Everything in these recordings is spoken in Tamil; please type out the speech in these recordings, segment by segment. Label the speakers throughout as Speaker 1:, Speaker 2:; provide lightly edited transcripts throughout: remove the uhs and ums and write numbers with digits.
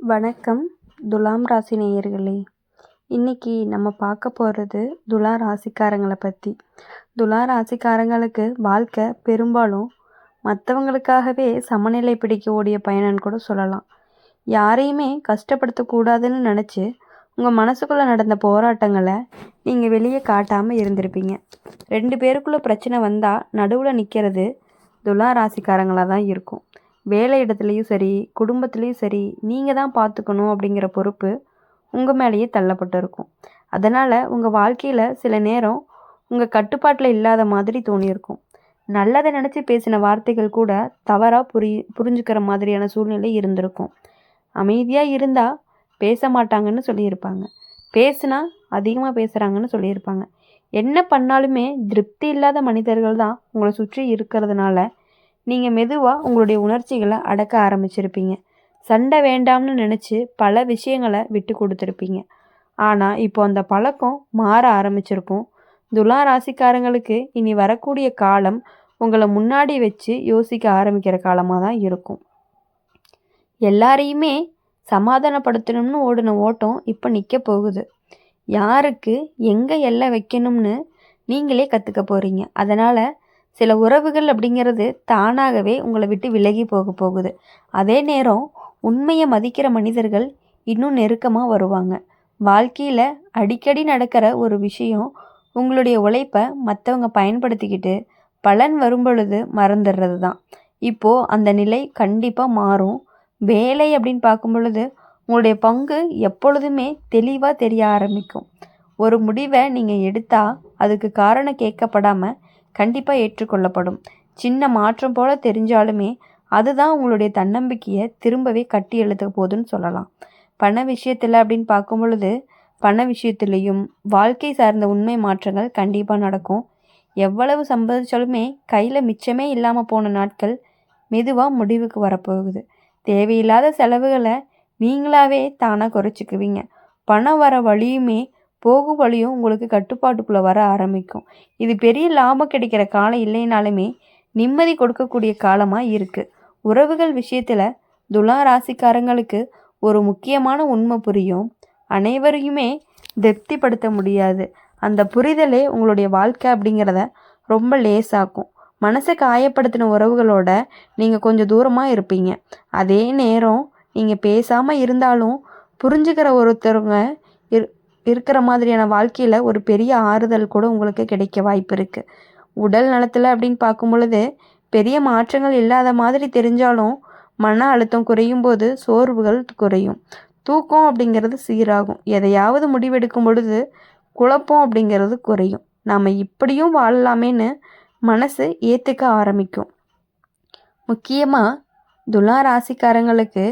Speaker 1: வணக்கம். துலாம் ராசி நேயர்களே, இன்னைக்கு நம்ம பார்க்க போகிறது துலா ராசிக்காரங்களை பற்றி. துலா ராசிக்காரங்களுக்கு வாழ்க்கை பெரும்பாலும் மற்றவங்களுக்காகவே சமநிலை பிடிக்க ஓடிய பயணம்னு கூட சொல்லலாம். யாரையுமே கஷ்டப்படுத்தக்கூடாதுன்னு நினச்சி உங்கள் மனசுக்குள்ளே நடந்த போராட்டங்களை நீங்கள் வெளியே காட்டாமல் இருந்திருப்பீங்க. 2 பேருக்குள்ளே பிரச்சனை வந்தால் நடுவில் நிற்கிறது துலா ராசிக்காரங்களாக தான் இருக்கும். வேலை இடத்துலையும் சரி, குடும்பத்துலேயும் சரி, நீங்கள் தான் பார்த்துக்கணும் அப்படிங்கிற பொறுப்பு உங்கள் மேலேயே தள்ளப்பட்டு இருக்கும். அதனால் உங்கள் வாழ்க்கையில் சில நேரம் உங்கள் கட்டுப்பாட்டில் இல்லாத மாதிரி தோணியிருக்கும். நல்லதை நினச்சி பேசின வார்த்தைகள் கூட தவறாக புரிஞ்சுக்கிற மாதிரியான சூழ்நிலை இருந்திருக்கும். அமைதியாக இருந்தால் பேச மாட்டாங்கன்னு சொல்லியிருப்பாங்க, பேசுனா அதிகமாக பேசுகிறாங்கன்னு சொல்லியிருப்பாங்க. என்ன பண்ணாலுமே திருப்தி இல்லாத மனிதர்கள் தான் உங்களை சுற்றி இருக்கிறதுனால நீங்கள் மெதுவாக உங்களுடைய உணர்ச்சிகளை அடக்க ஆரம்பிச்சிருப்பீங்க. சண்டை வேண்டாம்னு நினச்சி பல விஷயங்களை விட்டு கொடுத்துருப்பீங்க. ஆனால் இப்போ அந்த பழக்கம் மாற ஆரம்பிச்சிருக்கும். துலா ராசிக்காரங்களுக்கு இனி வரக்கூடிய காலம் உங்களை முன்னாடி வச்சு யோசிக்க ஆரம்பிக்கிற காலமாக தான் இருக்கும். எல்லாரையுமே சமாதானப்படுத்தணும்னு ஓடின ஓட்டம் இப்போ நிற்க போகுது. யாருக்கு எங்கே எல்லை வைக்கணும்னு நீங்களே கற்றுக்க போகிறீங்க. அதனால் சில உறவுகள் அப்படிங்கிறது தானாகவே உங்களை விட்டு விலகி போகுது. அதே நேரம் உண்மையை மதிக்கிற மனிதர்கள் இன்னும் நெருக்கமாக வருவாங்க. வாழ்க்கையில் அடிக்கடி நடக்கிற ஒரு விஷயம், உங்களுடைய உழைப்பை மற்றவங்க பயன்படுத்திக்கிட்டு பலன் வரும் பொழுது மறந்துடுறது தான். இப்போது அந்த நிலை கண்டிப்பாக மாறும். வேலை அப்படின்னு பார்க்கும் பொழுது உங்களுடைய பங்கு எப்பொழுதுமே தெளிவாக தெரிய ஆரம்பிக்கும். ஒரு முடிவை நீங்கள் எடுத்தால் அதுக்கு காரணம் கேட்கப்படாமல் கண்டிப்பாக ஏற்றுக்கொள்ளப்படும். சின்ன மாற்றம் போல தெரிஞ்சாலுமே அதுதான் உங்களுடைய தன்னம்பிக்கையை திரும்பவே கட்டி எழுத போதுன்னு சொல்லலாம். பண விஷயத்தில் அப்படின்னு பார்க்கும் பொழுது பண விஷயத்துலேயும் வாழ்க்கை சார்ந்த உண்மை மாற்றங்கள் கண்டிப்பாக நடக்கும். எவ்வளவு சம்பாதிச்சாலுமே கையில் மிச்சமே இல்லாமல் போன நாட்கள் மெதுவாக முடிவுக்கு வரப்போகுது. தேவையில்லாத செலவுகளை நீங்களாவே தானாக குறைச்சிக்குவீங்க. பணம் வர வழியுமே போகும் வழியும் உங்களுக்கு கட்டுப்பாட்டுக்குள்ளே வர ஆரம்பிக்கும். இது பெரிய லாபம் கிடைக்கிற காலம் இல்லைனாலுமே நிம்மதி கொடுக்கக்கூடிய காலமாக இருக்குது. உறவுகள் விஷயத்தில் துலா ராசிக்காரங்களுக்கு ஒரு முக்கியமான உண்மை புரியும். அனைவரையுமே திருப்திப்படுத்த முடியாது. அந்த புரிதலே உங்களுடைய வாழ்க்கை அப்படிங்கிறத ரொம்ப லேசாக்கும். மனசை காயப்படுத்தின உறவுகளோட நீங்கள் கொஞ்சம் தூரமாக இருப்பீங்க. அதே நேரம் நீங்கள் பேசாமல் இருந்தாலும் புரிஞ்சுக்கிற ஒருத்தருங்க இருக்கிற மாதிரியான வாழ்க்கையில் ஒரு பெரிய ஆறுதல் கூட உங்களுக்கு கிடைக்க வாய்ப்பு இருக்குது. உடல் நலத்தில் அப்படின்னு பார்க்கும் பொழுது பெரிய மாற்றங்கள் இல்லாத மாதிரி தெரிஞ்சாலும் மன அழுத்தம் குறையும் போது சோர்வுகள் குறையும். தூக்கம் அப்படிங்கிறது சீராகும். எதையாவது முடிவெடுக்கும் பொழுது குழப்பம் அப்படிங்கிறது குறையும். நாம் இப்படியும் வாழலாமேன்னு மனசு ஏற்றுக்க ஆரம்பிக்கும். முக்கியமாக துலா ராசிக்காரங்களுக்கு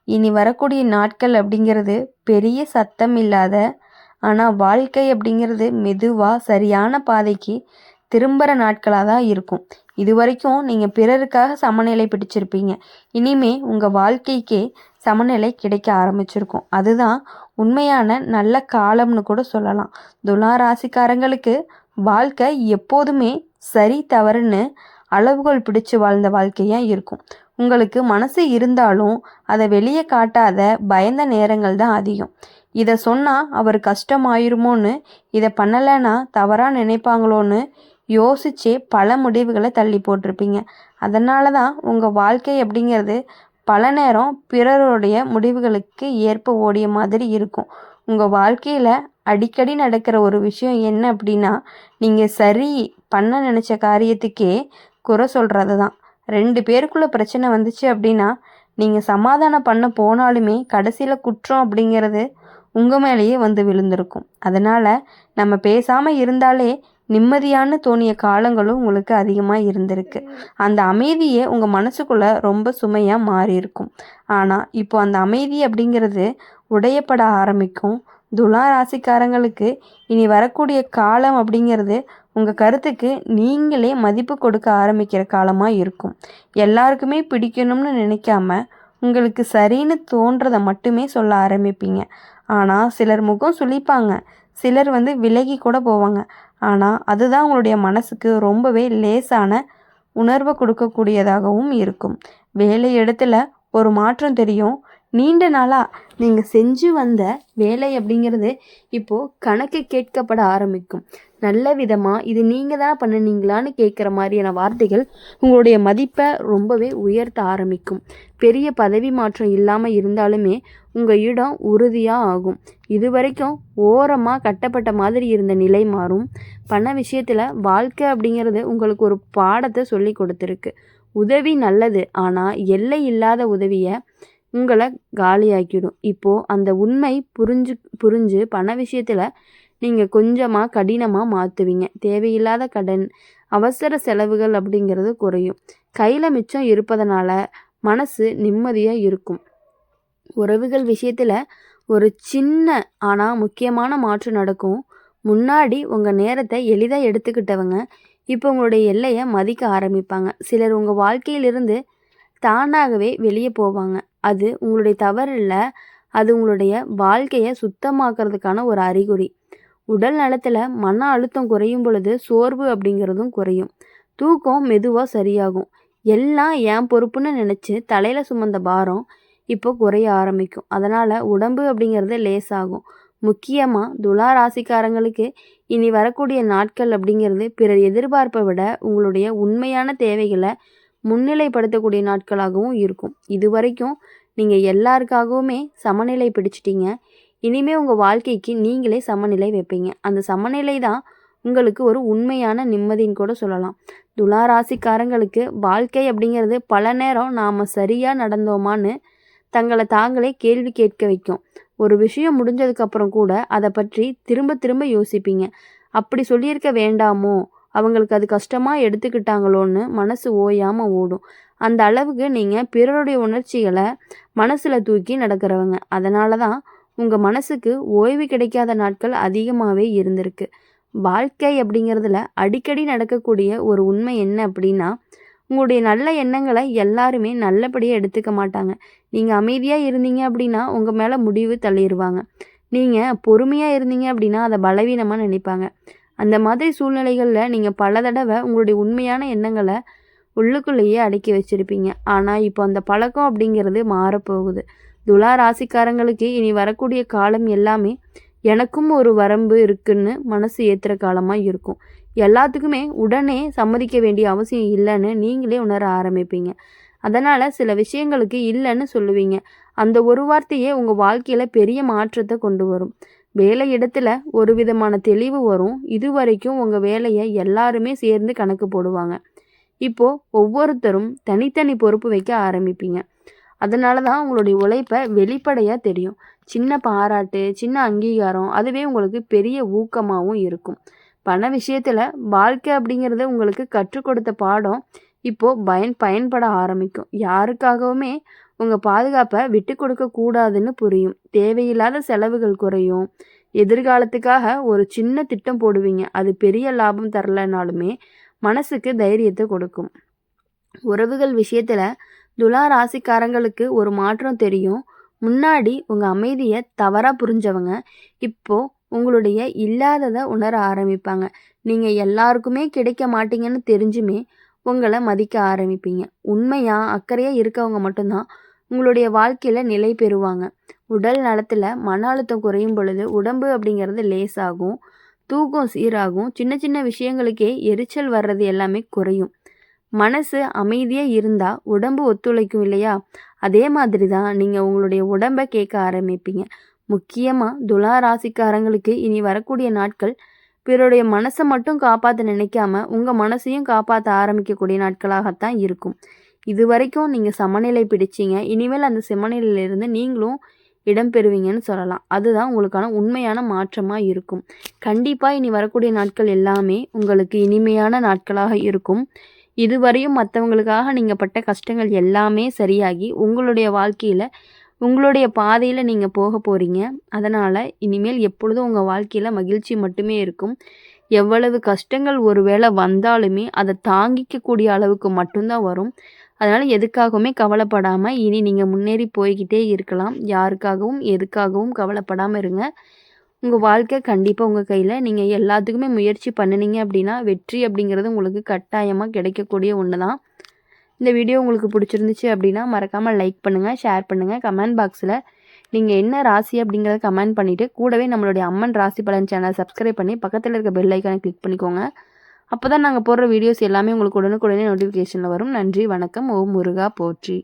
Speaker 1: இனி வரக்கூடிய நாட்கள் அப்படிங்கிறது பெரிய சத்தம் இல்லாத, ஆனால் வாழ்க்கை அப்படிங்கிறது மெதுவாக சரியான பாதைக்கு திரும்புகிற நாட்களாக தான் இருக்கும். இது வரைக்கும் நீங்கள் பிறருக்காக சமநிலை பிடிச்சிருப்பீங்க. இனிமே உங்கள் வாழ்க்கைக்கே சமநிலை கிடைக்க ஆரம்பிச்சிருக்கும். அதுதான் உண்மையான நல்ல காலம்னு கூட சொல்லலாம். துலா ராசிக்காரங்களுக்கு வாழ்க்கை எப்போதுமே சரி தவறுன்னு அளவுகள் பிடிச்சு வாழ்ந்த வாழ்க்கையாக இருக்கும். உங்களுக்கு மனசு இருந்தாலும் அதை வெளியே காட்டாத பயந்த நேரங்கள் தான் அதிகம். இதை சொன்னால் அவர் கஷ்டமாயிருமோன்னு, இதை பண்ணலைன்னா தவறாக நினைப்பாங்களோன்னு யோசிச்சே பல முடிவுகளை தள்ளி போட்டிருப்பீங்க. அதனால தான் உங்கள் வாழ்க்கை அப்படிங்கிறது பல நேரம் பிறருடைய முடிவுகளுக்கு ஏற்ப ஓடிய மாதிரி இருக்கும். உங்கள் வாழ்க்கையில் அடிக்கடி நடக்கிற ஒரு விஷயம் என்ன அப்படின்னா, நீங்கள் சரி பண்ண நினச்ச காரியத்துக்கே குறை சொல்கிறது தான். 2 பேருக்குள்ளே பிரச்சனை வந்துச்சு அப்படின்னா நீங்கள் சமாதானம் பண்ண போனாலுமே கடைசியில் குற்றம் அப்படிங்கிறது உங்கள் மேலேயே வந்து விழுந்திருக்கும். அதனால் நம்ம பேசாமல் இருந்தாலே நிம்மதியான தோணிய காலங்களும் உங்களுக்கு அதிகமாக இருந்திருக்கு. அந்த அமைதியே உங்கள் மனசுக்குள்ளே ரொம்ப சுமையாக மாறி இருக்கும். ஆனால் இப்போ அந்த அமைதி அப்படிங்கிறது உடையப்பட ஆரம்பிக்கும். துலா ராசிக்காரங்களுக்கு இனி வரக்கூடிய காலம் அப்படிங்கிறது உங்கள் கருத்துக்கு நீங்களே மதிப்பு கொடுக்க ஆரம்பிக்கிற காலமாக இருக்கும். எல்லாருக்குமே பிடிக்கணும்னு நினைக்காம உங்களுக்கு சரின்னு தோன்றதை மட்டுமே சொல்ல ஆரம்பிப்பீங்க. ஆனால் சிலர் முகம் சுளிப்பாங்க, சிலர் விலகி கூட போவாங்க. ஆனால் அதுதான் உங்களுடைய மனசுக்கு ரொம்பவே லேசான உணர்வை கொடுக்கக்கூடியதாகவும் இருக்கும். வேலை இடத்துல ஒரு மாற்றம் தெரியும். நீண்ட நாளாக நீங்கள் செஞ்சு வந்த வேலை அப்படிங்கிறது இப்போது கணக்கு கேட்கப்பட ஆரம்பிக்கும். நல்ல விதமாக இது நீங்கள் தான் பண்ணினீங்களான்னு கேட்குற மாதிரியான வார்த்தைகள் உங்களுடைய மதிப்பை ரொம்பவே உயர்த்த ஆரம்பிக்கும். பெரிய பதவி மாற்றம் இல்லாமல் இருந்தாலுமே உங்கள் இடம் உறுதியாக ஆகும். இது வரைக்கும் ஓரமாக கட்டப்பட்ட மாதிரி இருந்த நிலை மாறும். பண விஷயத்தில் வாழ்க்கை அப்படிங்கிறது உங்களுக்கு ஒரு பாடத்தை சொல்லி கொடுத்துருக்கு. உதவி நல்லது, ஆனால் எல்லை இல்லாத உதவியை உங்களை காலியாக்கிடும். இப்போது அந்த உண்மை புரிஞ்சு பண விஷயத்தில் நீங்கள் கொஞ்சமாக கடினமாக மாற்றுவீங்க. தேவையில்லாத கடன், அவசர செலவுகள் அப்படிங்கிறது குறையும். கையில் மிச்சம் இருப்பதனால மனசு நிம்மதியாக இருக்கும். உறவுகள் விஷயத்தில் ஒரு சின்ன ஆனால் முக்கியமான மாற்றம் நடக்கும். முன்னாடி உங்கள் நேரத்தை எளிதாக எடுத்துக்கிட்டவங்க இப்போ உங்களுடைய எல்லையை மதிக்க ஆரம்பிப்பாங்க. சிலர் உங்கள் வாழ்க்கையிலிருந்து தானாகவே வெளியே போவாங்க. அது உங்களுடைய தவறு இல்லை, அது உங்களுடைய வாழ்க்கையை சுத்தமாக்குறதுக்கான ஒரு அறிகுறி. உடல் நலத்தில் மன அழுத்தம் குறையும் பொழுது சோர்வு அப்படிங்கிறதும் குறையும். தூக்கம் மெதுவாக சரியாகும். எல்லாம் என் பொறுப்புன்னு நினச்சி தலையில் சுமந்த பாரம் இப்போ குறைய ஆரம்பிக்கும். அதனால் உடம்பு அப்படிங்கிறது லேசாகும். முக்கியமாக துலா ராசிக்காரங்களுக்கு இனி வரக்கூடிய நாட்கள் அப்படிங்கிறது பிறர் எதிர்பார்ப்பை விட உங்களுடைய உண்மையான தேவைகளை முன்னிலைப்படுத்தக்கூடிய நாட்களாகவும் இருக்கும். இது வரைக்கும் நீங்கள் எல்லாருக்காகவுமே சமநிலை பிடிச்சிட்டீங்க. இனிமேல் உங்கள் வாழ்க்கைக்கு நீங்களே சமநிலை வைப்பீங்க. அந்த சமநிலை தான் உங்களுக்கு ஒரு உண்மையான நிம்மதின்னு கூட சொல்லலாம். துலா ராசிக்காரங்களுக்கு வாழ்க்கை அப்படிங்கிறது பல நேரம் நாம் சரியாக நடந்தோமான்னு தங்களை தாங்களே கேள்வி கேட்க வைக்கும். ஒரு விஷயம் முடிஞ்சதுக்கப்புறம் கூட அதை பற்றி திரும்ப திரும்ப யோசிப்பீங்க. அப்படி சொல்லியிருக்க வேண்டாமோ, அவங்களுக்கு அது கஷ்டமாக எடுத்துக்கிட்டாங்களோன்னு மனசு ஓயாமல் ஓடும். அந்த அளவுக்கு நீங்கள் பிறருடைய உணர்ச்சிகளை மனசில் தூக்கி நடக்கிறவங்க. அதனால தான் உங்கள் மனசுக்கு ஓய்வு கிடைக்காத நாட்கள் அதிகமாகவே இருந்திருக்கு. வாழ்க்கை அப்படிங்கிறதுல அடிக்கடி நடக்கக்கூடிய ஒரு உண்மை என்ன அப்படின்னா, உங்களுடைய நல்ல எண்ணங்களை எல்லாருமே நல்லபடியாக எடுத்துக்க மாட்டாங்க. நீங்கள் அமைதியாக இருந்தீங்க அப்படின்னா உங்கள் மேலே முடிவு தள்ளிடுவாங்க. நீங்கள் பொறுமையாக இருந்தீங்க அப்படின்னா அதை பலவீனமாக நினைப்பாங்க. அந்த மாதிரி சூழ்நிலைகளில் நீங்கள் பல தடவை உங்களுடைய உண்மையான எண்ணங்களை உள்ளுக்குள்ளேயே அடக்கி வச்சுருப்பீங்க. ஆனால் இப்போ அந்த பழக்கம் அப்படிங்கிறது மாறப்போகுது. துலா ராசிக்காரங்களுக்கு இனி வரக்கூடிய காலம் எல்லாமே எனக்கும் ஒரு வரம்பு இருக்குன்னு மனசு ஏற்றுற காலமாக இருக்கும். எல்லாத்துக்குமே உடனே சம்மதிக்க வேண்டிய அவசியம் இல்லைன்னு நீங்களே உணர ஆரம்பிப்பீங்க. அதனால் சில விஷயங்களுக்கு இல்லைன்னு சொல்லுவீங்க. அந்த ஒரு வார்த்தையே உங்கள் வாழ்க்கையில் பெரிய மாற்றத்தை கொண்டு வரும். வேலை இடத்துல ஒரு விதமான தெளிவு வரும். இது வரைக்கும் உங்கள் வேலையை எல்லாருமே சேர்ந்து கணக்கு போடுவாங்க. இப்போது ஒவ்வொருத்தரும் தனித்தனி பொறுப்பு வைக்க ஆரம்பிப்பீங்க. அதனால தான் உங்களுடைய உழைப்பை வெளிப்படையாக தெரியும். சின்ன பாராட்டு, சின்ன அங்கீகாரம் அதுவே உங்களுக்கு பெரிய ஊக்கமாகவும் இருக்கும். பண விஷயத்தில் வாழ்க்கை அப்படிங்கிறது உங்களுக்கு கற்றுக் கொடுத்த பாடம் இப்போது பயன்பட ஆரம்பிக்கும். யாருக்காகவுமே உங்கள் பாதுகாப்பை விட்டு கொடுக்கக்கூடாதுன்னு புரியும். தேவையில்லாத செலவுகள் குறையும். எதிர்காலத்துக்காக ஒரு சின்ன திட்டம் போடுவீங்க. அது பெரிய லாபம் தரலைனாலுமே மனசுக்கு தைரியத்தை கொடுக்கும். உறவுகள் விஷயத்தில் துலா ராசிக்காரங்களுக்கு ஒரு மாற்றம் தெரியும். முன்னாடி உங்கள் அமைதியை தவறாக புரிஞ்சவங்க இப்போது உங்களுடைய இல்லாததை உணர ஆரம்பிப்பாங்க. நீங்கள் எல்லாருக்குமே கிடைக்க மாட்டீங்கன்னு தெரிஞ்சுமே உங்களை மதிக்க ஆரம்பிப்பீங்க. உண்மையாக அக்கறையாக இருக்கவங்க மட்டும்தான் உங்களுடைய வாழ்க்கையில் நிலை பெறுவாங்க. உடல் நலத்தில் மன அழுத்தம் குறையும் பொழுது உடம்பு அப்படிங்கிறது லேசாகும். தூக்கம் சீராகும். சின்ன சின்ன விஷயங்களுக்கே எரிச்சல் வர்றது எல்லாமே குறையும். மனசு அமைதியாக இருந்தால் உடம்பு ஒத்துழைக்கும் இல்லையா? அதே மாதிரி தான் நீங்கள் உங்களுடைய உடம்பை கேட்க ஆரம்பிப்பீங்க. முக்கியமாக துலா ராசிக்காரங்களுக்கு இனி வரக்கூடிய நாட்கள் பிறருடைய மனசை மட்டும் காப்பாற்ற நினைக்காம உங்கள் மனசையும் காப்பாற்ற ஆரம்பிக்கக்கூடிய நாட்களாகத்தான் இருக்கும். இது வரைக்கும் நீங்கள் சமநிலை பிடிச்சிங்க. இனிமேல் அந்த சமநிலையிலிருந்து நீங்களும் இடம் பெறுவீங்கன்னு சொல்லலாம். அதுதான் உங்களுக்கான உண்மையான மாற்றமாக இருக்கும். கண்டிப்பாக இனி வரக்கூடிய நாட்கள் எல்லாமே உங்களுக்கு இனிமையான நாட்களாக இருக்கும். இதுவரையும் மற்றவங்களுக்காக நீங்கள் பட்ட கஷ்டங்கள் எல்லாமே சரியாகி உங்களுடைய வாழ்க்கையில் உங்களுடைய பாதையில் நீங்கள் போக போகிறீங்க. அதனால் இனிமேல் எப்பொழுதும் உங்கள் வாழ்க்கையில் மகிழ்ச்சி மட்டுமே இருக்கும். எவ்வளவு கஷ்டங்கள் ஒருவேளை வந்தாலுமே அதை தாங்கிக்கக்கூடிய அளவுக்கு மட்டும்தான் வரும். அதனால் எதுக்காகவுமே கவலைப்படாமல் இனி நீங்கள் முன்னேறி போய்கிட்டே இருக்கலாம். யாருக்காகவும் எதுக்காகவும் கவலைப்படாமல் இருங்க. உங்கள் வாழ்க்கை கண்டிப்பாக உங்கள் கையில். நீங்கள் எல்லாத்துக்குமே முயற்சி பண்ணினீங்க அப்படின்னா வெற்றி அப்படிங்கிறது உங்களுக்கு கட்டாயமாக கிடைக்கக்கூடிய ஒன்று தான். இந்த வீடியோ உங்களுக்கு பிடிச்சிருந்துச்சு அப்படின்னா மறக்காமல் லைக் பண்ணுங்கள், ஷேர் பண்ணுங்கள். கமெண்ட் பாக்ஸில் நீங்கள் என்ன ராசி அப்படிங்கிறத கமெண்ட் பண்ணிவிட்டு கூடவே நம்மளுடைய அம்மன் ராசி பலன் சேனல் சப்ஸ்கிரைப் பண்ணி பக்கத்தில் இருக்க பெல் ஐக்கானை கிளிக் பண்ணிக்கோங்க. அப்போ தான் நாங்கள் போடுற வீடியோஸ் எல்லாமே உங்களுக்கு உடனுக்குடனே நோட்டிஃபிகேஷனில் வரும். நன்றி, வணக்கம். ஓம் முருகா போற்றி.